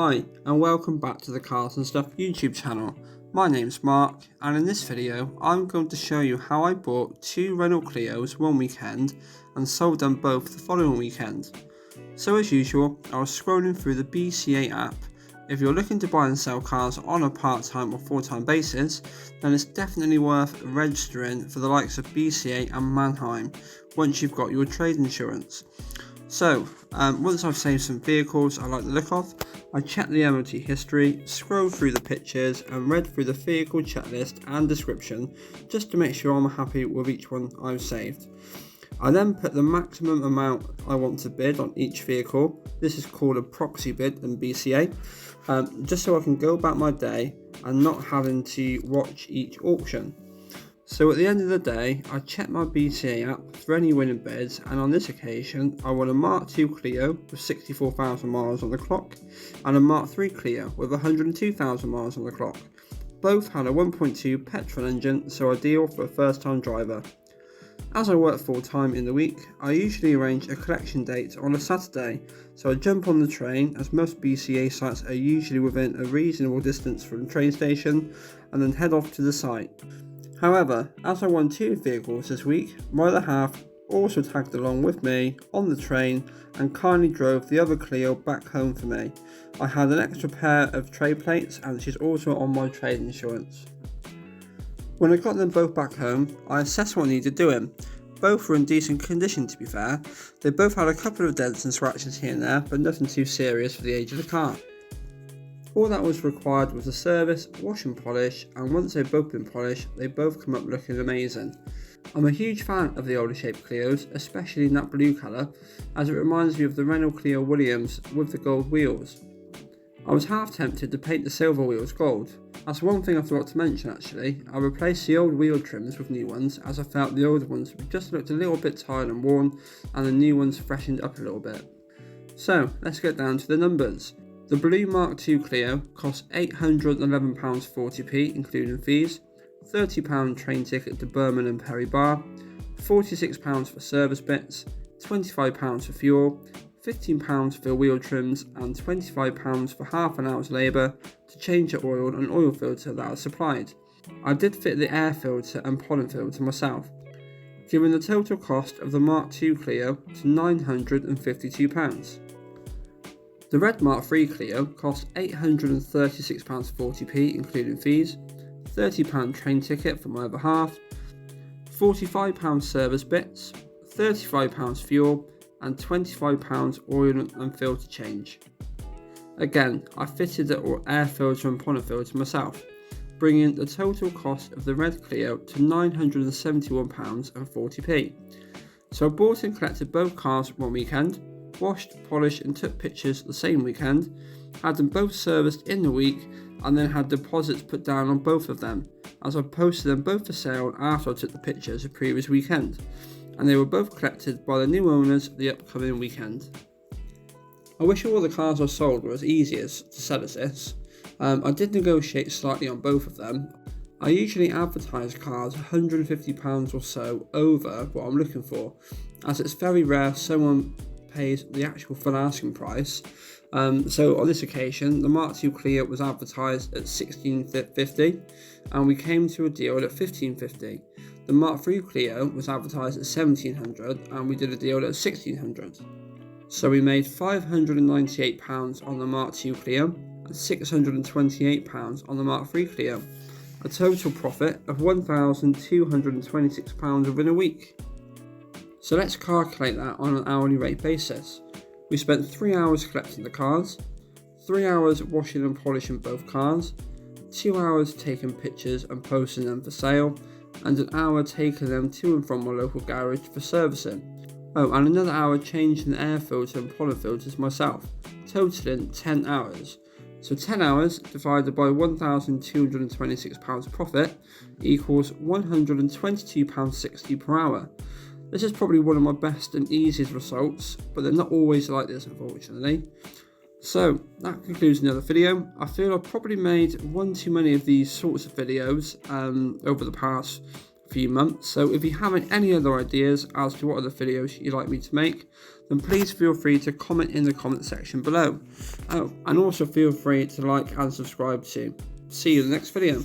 Hi and welcome back to the Cars and Stuff YouTube channel. My name's Mark and in this video I'm going to show you how I bought two Renault Clios one weekend and sold them both the following weekend. So as usual, I was scrolling through the BCA app. If you're looking to buy and sell cars on a part-time or full-time basis, then it's definitely worth registering for the likes of BCA and Mannheim once you've got your trade insurance. So, once I've saved some vehicles I like the look of, I checked the MOT history, scrolled through the pictures and read through the vehicle checklist and description just to make sure I'm happy with each one I've saved. I then put the maximum amount I want to bid on each vehicle. This is called a proxy bid in BCA, just so I can go about my day and not having to watch each auction. So at the end of the day, I checked my BCA app for any winning bids, and on this occasion I won a Mark II Clio with 64,000 miles on the clock and a Mark III Clio with 102,000 miles on the clock. Both had a 1.2 petrol engine, so ideal for a first time driver. As I work full time in the week, I usually arrange a collection date on a Saturday, so I jump on the train as most BCA sites are usually within a reasonable distance from the train station and then head off to the site. However, as I won two vehicles this week, my other half also tagged along with me on the train and kindly drove the other Clio back home for me. I had an extra pair of trade plates and she's also on my trade insurance. When I got them both back home, I assessed what needed doing. Both were in decent condition, to be fair. They both had a couple of dents and scratches here and there, but nothing too serious for the age of the car. All that was required was a service, wash and polish, and once they've both been polished, they both come up looking amazing. I'm a huge fan of the older shaped Clios, especially in that blue colour, as it reminds me of the Renault Clio Williams with the gold wheels. I was half tempted to paint the silver wheels gold. That's one thing I forgot to mention actually. I replaced the old wheel trims with new ones as I felt the old ones just looked a little bit tired and worn, and the new ones freshened up a little bit. So let's get down to the numbers. The blue Mark II Clio cost £811.40p including fees, £30 train ticket to Birmingham and Perry Bar, £46 for service bits, £25 for fuel, £15 for wheel trims and £25 for half an hour's labour to change the oil and oil filter that was supplied. I did fit the air filter and pollen filter myself, giving the total cost of the Mark II Clio to £952. The red Mark III Clio cost £836.40p including fees, £30 train ticket for my other half, £45 service bits, £35 fuel and £25 oil and filter change. Again, I fitted the air filter and pollen filter myself, bringing the total cost of the red Clio to £971.40p. So I bought and collected both cars one weekend, washed, polished and took pictures the same weekend, had them both serviced in the week and then had deposits put down on both of them, as I posted them both for sale after I took the pictures the previous weekend, and they were both collected by the new owners the upcoming weekend. I wish all the cars I sold were as easy as to sell as this. I did negotiate slightly on both of them. I usually advertise cars £150 or so over what I'm looking for, as it's very rare someone pays the actual full asking price. So on this occasion, the Mark II Clio was advertised at $1,650 and we came to a deal at $1,550. The Mark III Clio was advertised at $1,700 and we did a deal at $1,600. So we made £598 on the Mark II Clio and £628 on the Mark III Clio. A total profit of £1,226 within a week. So let's calculate that on an hourly rate basis. We spent 3 hours collecting the cars, 3 hours washing and polishing both cars, 2 hours taking pictures and posting them for sale, and an hour taking them to and from my local garage for servicing. Oh, and another hour changing the air filter and pollen filters myself, totaling 10 hours. So 10 hours divided by £1,226 profit equals £122.60 per hour. This is probably one of my best and easiest results, but they're not always like this unfortunately. So that concludes another video. I feel I've probably made one too many of these sorts of videos over the past few months. So if you have any other ideas as to what other videos you'd like me to make, then please feel free to comment in the comment section below. Oh, and also feel free to like and subscribe too. See you in the next video.